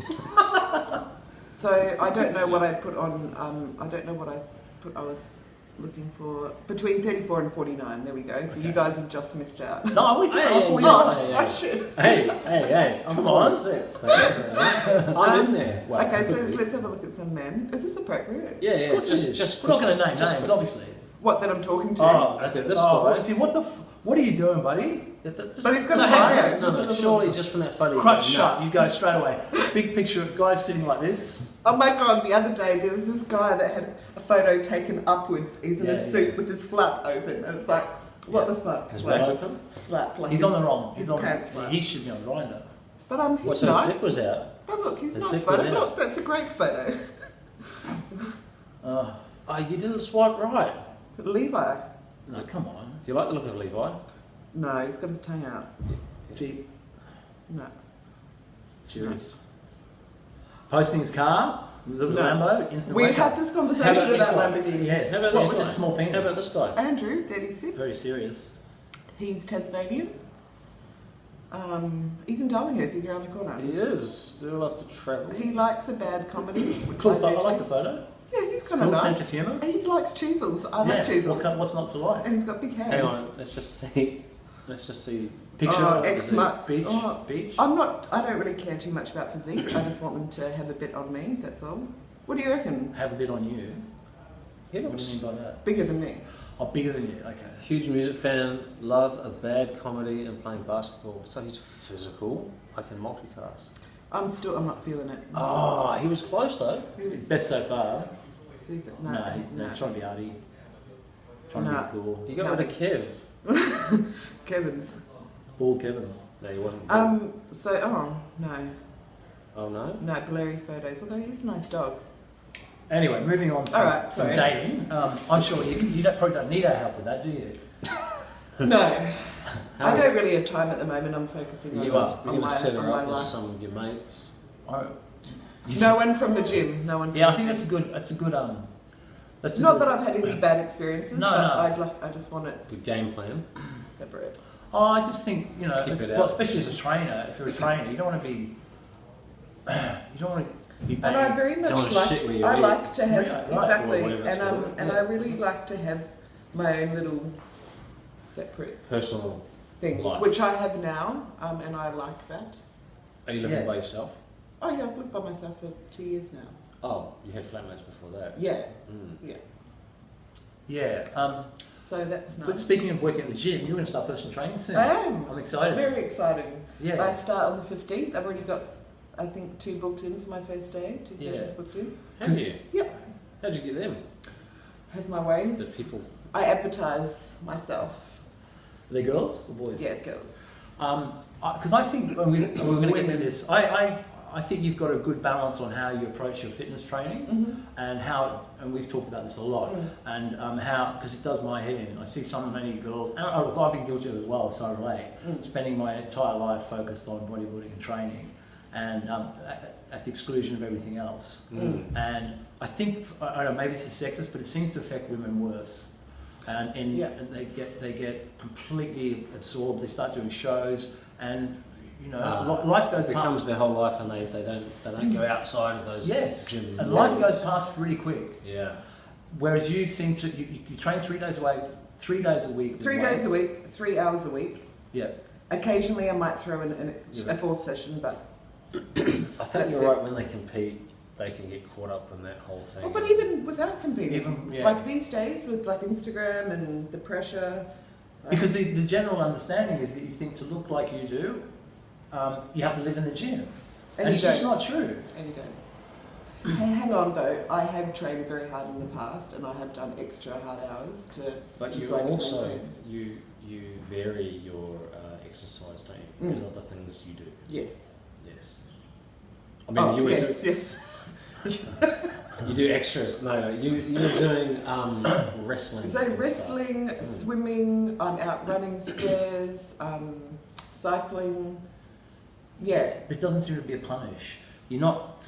So I don't know what I put on, I don't know what I was looking for. Between 34 and 49, there we go. So you guys have just missed out. No, we took Hey, her hey, 49. Oh, yeah. I should. Hey, I'm come on. 46. I'm in there. Well, Okay, so let's have a look at some men. Is this appropriate? Yeah, Of course it is. just We're not going to name just names, obviously. What, that I'm talking to? Oh, Okay, that's this oh, guy. see, what are you doing, buddy? But he's got No, a hang photo. No, surely just from that photo. Crutch you shut, you go straight away. Big picture of guys sitting like this. Oh my god, the other day there was this guy that had a photo taken upwards. He's in a suit with his flap open. And it's like, what the fuck? Is Like, that open? flap, like He's on the wrong. He's on. pants flap. He should be on Grindr. But What, he's so his nice. dick was out? But look, he's his nice dick was photo. out. Look, that's a great photo. Oh, Oh, you didn't swipe right. Levi. no, come on. Do you like the look of Levi? No, he's got his tongue out. See, No. serious. Posting his car, the No. Lambo, instant We wake had up. this How conversation about this about one? Lamborghinis. Yes. How about What this with guy? that small penis? How about this guy? Andrew, 36. Very serious. He's Tasmanian. He's in Darlinghurst. He's around the corner. He is. Still have to travel. He likes a bad comedy. Which Cool I do photo. I like too. the photo. Yeah, he's kind of Cool nice. sense of humour. And he likes cheesels. I like cheesels. What's not to like? And he's got big hands. Hang on. Let's just see. Let's just see. Picture Oh, of ex-mutts. beach. Oh. Beach. I don't really care too much about physique. I just want them to have a bit on me, that's all. What do you reckon? Have a bit on you. He What do you looks mean by that? Bigger than me. Oh, bigger than you. Okay. huge music fan. Love a bad comedy and playing basketball. So he's physical. I can multitask. I'm not feeling it. Oh, he was close though. He was Best so far. super. No, he's trying to be arty. Trying No. to be cool. You got rid of Kev. Kevin's. Bald Kevin's. No, he wasn't. No. Oh no. No, blurry photos. Although he's a nice dog. Anyway, moving on from, All right, from sorry. dating. I'm sure you probably don't need our help with that, do you? No. I don't really have time at the moment. I'm focusing on, You're going on to set on her my up with life. some of your mates. No one from the gym. No one. From Yeah, I the think gym. that's a good. That's a Not good, that I've had any bad experiences. No, but no. I just want it Good game plan. separate. Oh, I just think Keep it well, out. especially as a trainer. If you're a trainer, you don't want to be. You don't want to be And I banging. very much Don't wanna like. shit where you I eat. like to have Yeah, right. exactly, Or whatever it's called. and Yeah. I really like to have my own little separate Personal. thing, Life. which I have now, and I like that. Are you living Yeah. by yourself? Oh yeah, I've lived by myself for 2 years now. Oh, you had flatmates before that. Yeah, Mm. Yeah. so that's But nice. speaking of working at the gym, you're going to start personal training soon. I am. I'm excited. Very exciting. Yeah. I start on the 15th. I've already got, I think, 2 booked in for my first day. 2 Yeah. sessions booked in. Have you? Yep. How'd you get them? Have my ways. The people. I advertise myself. The girls, the boys. Yeah, girls. Because I think when we're going to get to this, I think you've got a good balance on how you approach your fitness training and we've talked about this a lot, and how, because it does my head in. I see so many girls, and I've been guilty of it as well, so I relate, spending my entire life focused on bodybuilding and training, and at the exclusion of everything else. And I think, I don't know, maybe it's a sexist, but it seems to affect women worse. and they get completely absorbed. They start doing shows, and life goes becomes past. their whole life, and they don't go outside of those gym. And life goes past really quick. Yeah. Whereas you seem to you train 3 days a week. 3 days a week. 3 days a week, 3 hours a week. Yeah. Occasionally, I might throw in a fourth session, but I think you're right. When they compete, they can get caught up in that whole thing. Oh, but even without competing, yeah. like these days with like Instagram and the pressure. Because the general understanding is that you think to look like you do, you have to live in the gym, and it's just not true. And you don't. Hang on though, I have trained very hard in the past, and I have done extra hard hours to. But just you like also maintain. you vary your exercise, don't you? There's other things you do. Yes. Yes. I mean, you were yes. you do extras. No, you were doing wrestling. So wrestling, swimming, I'm out running stairs, cycling. Yeah. It doesn't seem to be a punish. You're not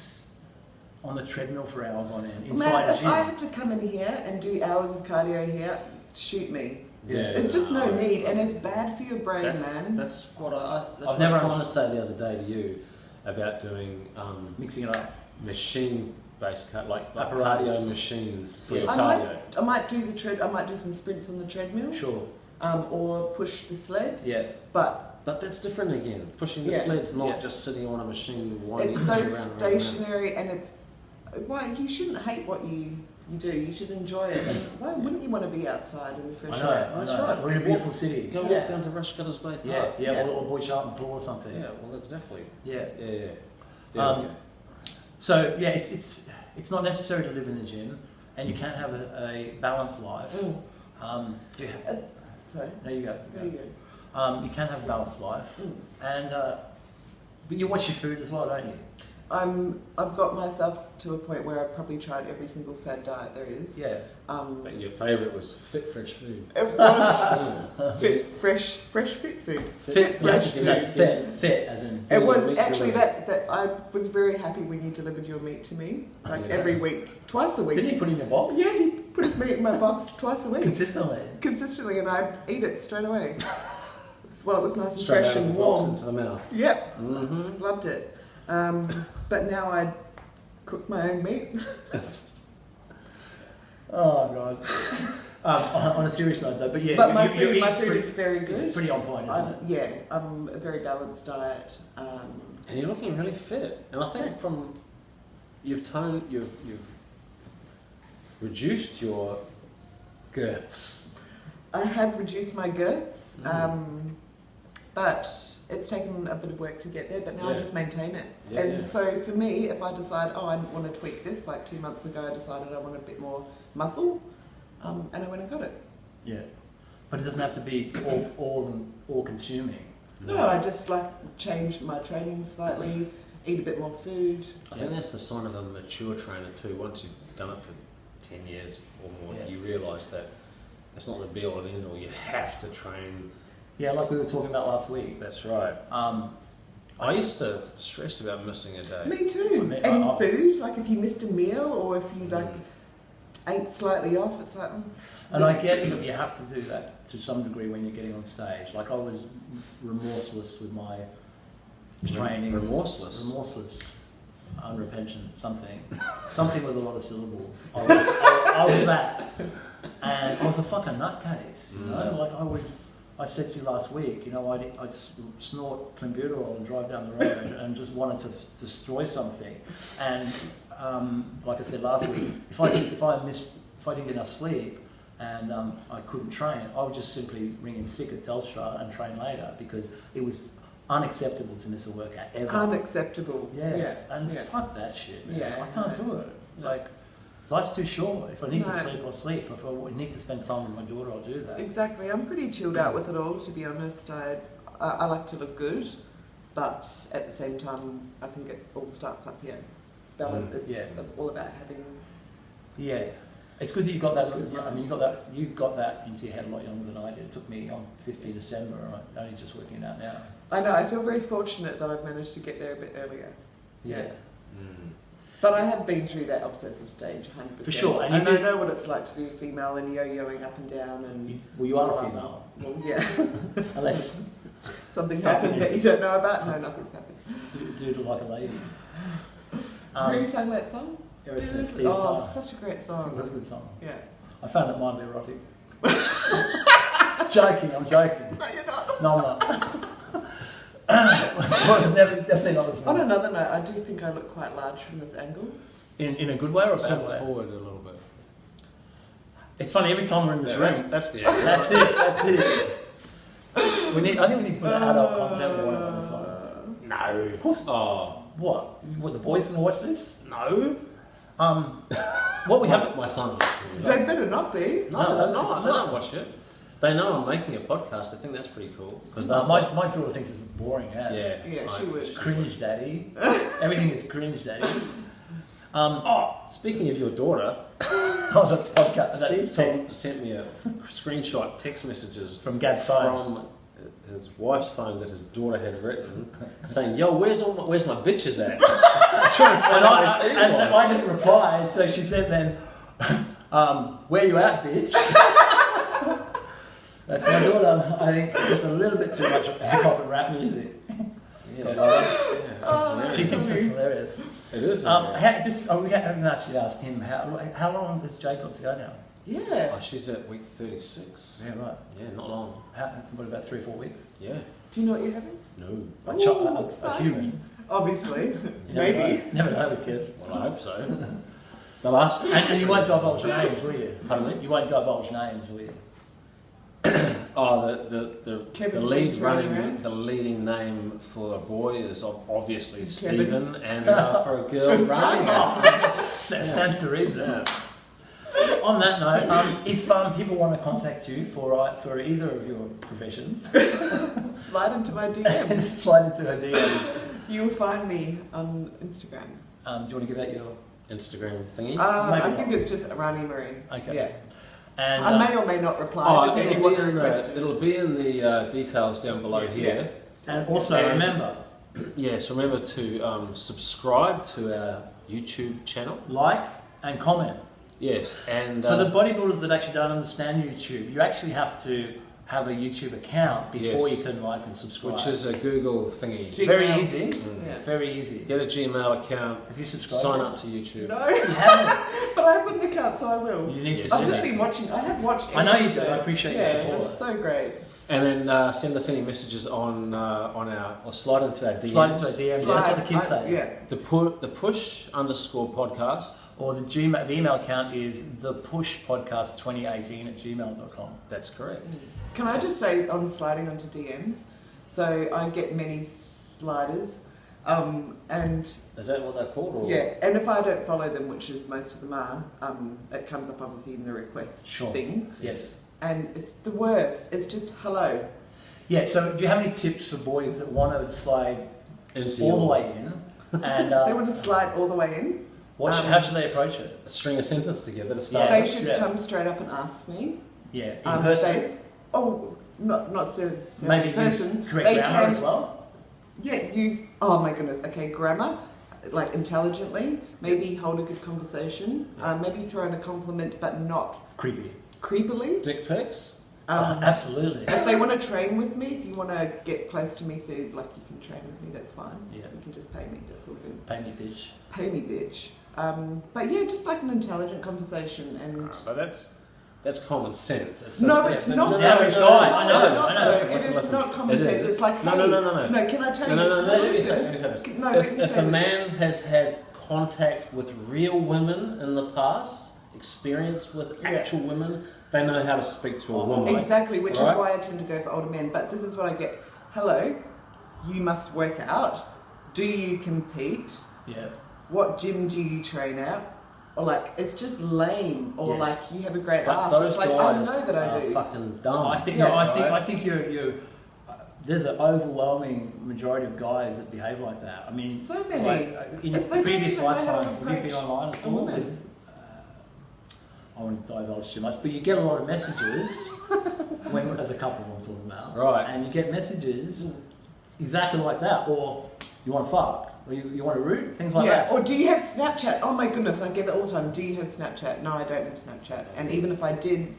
on the treadmill for hours on end inside a If gym. I had to come in here and do hours of cardio here, shoot me. Yeah. It's just no need, and it's bad for your brain, man. That's what I was trying to say the other day to you about doing mixing it up. Machine-based like Apparatus. cardio machines for your I cardio. might do some sprints on the treadmill. Sure. Or push the sled. Yeah. But that's different again. Pushing the sled's not just sitting on a machine winding it's so around. stationary, and it's you shouldn't hate what you do. You should enjoy it. And why wouldn't you want to be outside in the fresh air? That's right. We're in a beautiful city. Go walk down to Rushcutters Bay Park. Or Boy Sharpen Pool or something. Yeah, well, exactly. Yeah. Yeah. So yeah, it's not necessary to live in the gym, and you can have a balanced life. Sorry. There you go. There you go. You can have a balanced life, and but you watch your food as well, don't you? I've got myself to a point where I've probably tried every single fad diet there is. Yeah. But your favourite was fit, fresh food. It was fit, fresh, fit food. Fit, fresh food. Fit, as in. It was actually that I was very happy when you delivered your meat to me, every week, twice a week. Didn't he put it in your box? Yeah, he put his meat in my box twice a week. Consistently, and I'd eat it straight away. Well, it was nice and Straight fresh out of and the box warm. into the mouth. Yep, Mm-hmm. loved it. But now I cook my own meat. Oh God. On a serious note, though, but yeah, But my food is very good. It's pretty on point, isn't it? Yeah, a very balanced diet. And you're looking really fit. And I think you've reduced your girths. I have reduced my girths, but it's taken a bit of work to get there, but now I just maintain it. So for me, if I decide, I want to tweak this, like 2 months ago I decided I want a bit more muscle, and I went and got it. Yeah. But it doesn't have to be all consuming. No, I just changed my training slightly, eat a bit more food. I think that's the sign of a mature trainer too. Once you've done it for 10 years or more, you realise that it's not the be all and end all. You have to train. Yeah, like we were talking about last week. That's right. I used to stress about missing a day. Me too. And food, like if you missed a meal or if you ate slightly off, it's like... And I get that you have to do that to some degree when you're getting on stage. Like I was remorseless with my training. Remorseless. Unrepentant. Something with a lot of syllables. I was that. And I was a fucking nutcase, you know? Like I said to you last week, I'd snort clenbuterol and drive down the road and just wanted to destroy something. And like I said last week, if I didn't get enough sleep and I couldn't train, I would just simply ring in sick at Telstra and train later because it was unacceptable to miss a workout ever. Unacceptable. Yeah. And fuck that shit, man. Yeah. I can't do it. Like, life's too short. If I need to sleep, I'll sleep. If I need to spend time with my daughter, I'll do that. Exactly. I'm pretty chilled out with it all, to be honest. I like to look good, but at the same time, I think it all starts up here. Balance. It's all about having... Yeah. It's good that you got that. I mean, you got that into your head a lot younger than I did. It took me on 15 December. I'm only just working it out now. I know. I feel very fortunate that I've managed to get there a bit earlier. Yeah. But I have been through that obsessive stage, 100%. For sure. And I know what it's like to be a female and yo-yoing up and down. And Well, you are a female. Well, yeah. Unless Something's happened that you don't know about? No, nothing's happened. do it like a lady. Who sang that song? Steve Oh, Tyler. such a great song. That's a good song. Yeah. I found it mildly erotic. Joking, I'm joking. No, you're not. No, I'm not. Well, it's definitely not as On nice. another note, I do think I look quite large from this angle. In a good way or a bad Tilt way? forward a little bit. It's funny, every time we're in this room, That's the angle. that's it. I think we need to put adult content warning on this one. No. Of course. Oh, What, the boys gonna watch this? no. What we have... My son listens. They better not be. No, they're not. They don't watch it. They know I'm making a podcast. I think that's pretty cool. Because my daughter thinks it's boring as. Yeah, she would. Cringe daddy. Everything is cringe daddy. Speaking of your daughter, That's podcast. Steve sent me a screenshot text messages From Gab's phone. from his wife's phone that his daughter had written, saying, "Yo, where's my bitches at?" And I didn't reply, so she said then, where you at, bitch? That's my daughter. I think it's just a little bit too much hip hop and rap music. Yeah, She thinks it's hilarious. it is. We haven't actually asked him, how long has Jade got to go now? Yeah. Oh, she's at week 36. Yeah, right. Yeah, not long. What, about 3 or 4 weeks? Yeah. Do you know what you're having? No. A exciting. human. Obviously. You Maybe. Never know with kids. Well, I hope so. The last. And you won't divulge names, will you? Pardon me? You won't divulge names, will you? Oh, the Kevin's lead running running around? the leading name for a boy is obviously Kevin. Stephen, and for a girl, RANIA. That stands to reason. Yeah. On that note, if people want to contact you for either of your professions, Slide into my DMs. slide into her DMs. You will find me on Instagram. Do you want to give out your... Instagram thingy. I Maybe think it's just Rani Marie. Okay. Yeah. And I may or may not reply depending on what the request is. it'll be in the details down below here. and also remember, Yes, remember to subscribe to our YouTube channel. like and comment. Yes, and For the bodybuilders that actually don't understand YouTube, you actually have to have a YouTube account before Yes. you can like and subscribe. which is a Google thingy. Gmail. very easy. Mm. Yeah. Very easy. Get a Gmail account. If you subscribe, Sign up to YouTube. No, You haven't. but I've got an account, so I will. You need to Yes. do I've just that. been watching. I have watched. I know you every do. I episode. appreciate your Yeah, support. it's so great. And then send us any messages on our, or slide into our DMs. Slide into our DMs. That's what the kids say. Yeah. The push_podcast. Or the email account is thepushpodcast2018@gmail.com. That's correct. Can I just say on sliding onto DMs? So I get many sliders, and Is that what they're called? Or? yeah, and if I don't follow them, which is most of them are, it comes up obviously in the request Sure. thing, Yes. and it's the worst. It's just hello. Yeah, so do you have any tips for boys that want to slide Into all the your- way in? And If they want to slide all the way in, how should they approach it? String a sentence together to start. Yeah. they should come straight up and ask me. Yeah, in person? Not necessarily Maybe in person. use correct They grammar can- as well? Yeah, use, oh my goodness, okay, grammar, like intelligently, maybe hold a good conversation, maybe throw in a compliment, but not Creepy. creepily. Dick pics. Absolutely. If they want to train with me, if you want to get close to me so like you can train with me, that's fine. Yeah. You can just pay me, that's all good. Pay me, bitch. Pay me, bitch. But yeah, just like an intelligent conversation and... But that's common sense. It's No, it's not. The average guy, I know. Listen. It's not common It sense. is. It's like, No, hey, no. No, can I tell you? No. Let me listen. say this. No, let me If say a this. man has had contact with real women in the past, experience with actual women, they know how to speak to a woman. Exactly, which Right? is why I tend to go for older men. But this is what I get. Hello, you must work out. Do you compete? Yeah. What gym do you train at? Or like, it's just lame. Or Yes. like, you have a great But ass. those It's like, I guys know that I are do. fucking dumb. I think Yeah, I think you're there's an overwhelming majority of guys that behave like that. I mean, So many. like, in It's they previous don't know how to lifetimes, have you been approach online a at all woman. with? I won't divulge too much, but you get a lot of messages when, as a couple, I'm talking about, Right. And you get messages exactly like that, or you want to fuck. Or you want to root, things like yeah. that. Or do you have Snapchat? Oh my goodness, I get that all the time. Do you have Snapchat? No, I don't have Snapchat. And even if I did,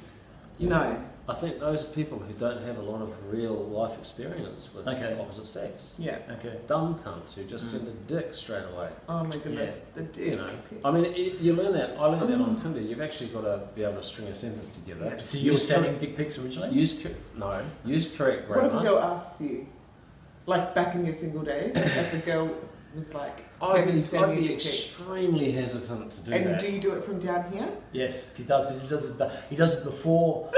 no. I think those are people who don't have a lot of real life experience with opposite sex. Yeah. Okay. Dumb cunts who just send a dick straight away. Oh my goodness, the dick. You know, I mean, you learn that. I learned that on Tinder. You've actually got to be able to string a sentence together. Yeah. So you were sending dick pics originally? Use correct grammar. What if a girl asks you, like back in your single days, if a girl was like, I'd Kevin, send me a be dick pic. extremely hesitant to do And that. do you do it from down here? Yes, he does, because he does it before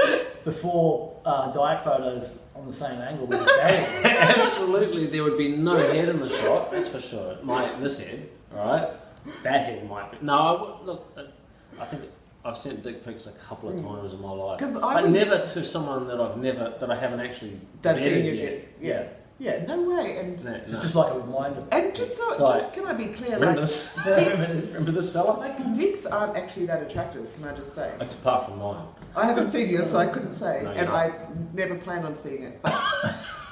diet photos on the same angle with his dad. Absolutely, there would be no head in the shot. That's for sure. This head, all right. That head might be. No, I think I've sent dick pics a couple of times in my life, but never to someone that I haven't actually That's vetted in your yet. dick. Yeah. Yeah, no way. And It's just like a reminder. And just so, like, can I be clear? Remember Like, this? dicks, Remember this fella? like dicks aren't actually that attractive. Can I just say? It's apart from mine. I haven't seen yours, so I couldn't say, No, and you're I never plan on seeing it.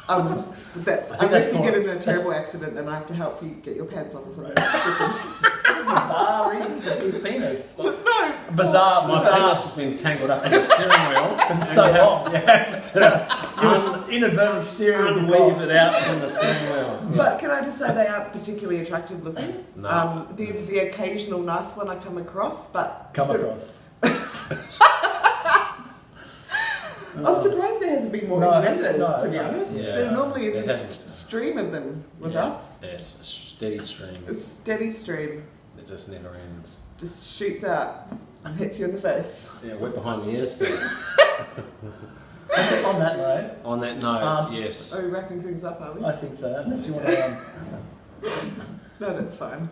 But that's I think unless that's you get in more- a terrible accident and I have to help you get your pants off or something. Bizarre reason to see his penis. No, Bizarre. My penis has been tangled up in the steering wheel. Because it's so long. You were inadvertently steering the Leave wheel. it out from the steering wheel. Yeah. But can I just say they aren't particularly attractive looking? No. There's the occasional nice one I come across, but Come across. I'm surprised there hasn't been more No, investors, no, to be no. honest. Yeah. There normally is There a hasn't. stream of them with Yeah. us. Yes, a steady stream. A steady stream It just never ends. just shoots out and hits you in the face. Yeah, we're behind the ears still. On that note, On that note, yes. Are we wrapping things up, are we? I think so. Unless you want to No, that's fine.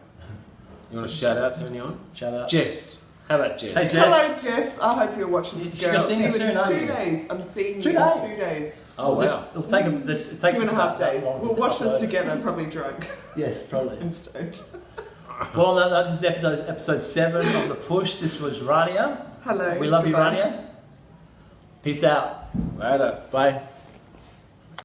You want to shout out to anyone? shout out. Jess. How about Jess? Hey, Jess. Hello, Jess. I hope you're watching this, You're girl. seeing us See you in soon, aren't 2 you? days. I'm seeing 2 you in days? 2 days. Oh, wow. It'll take it takes 2.5 us about that days. long to We'll watch this upload. together, probably drunk Yes, probably. and stoned. Well, this is episode 7 of The Push. This was RANIA. Hello. We love you, goodbye. RANIA. Peace out. Later. Bye.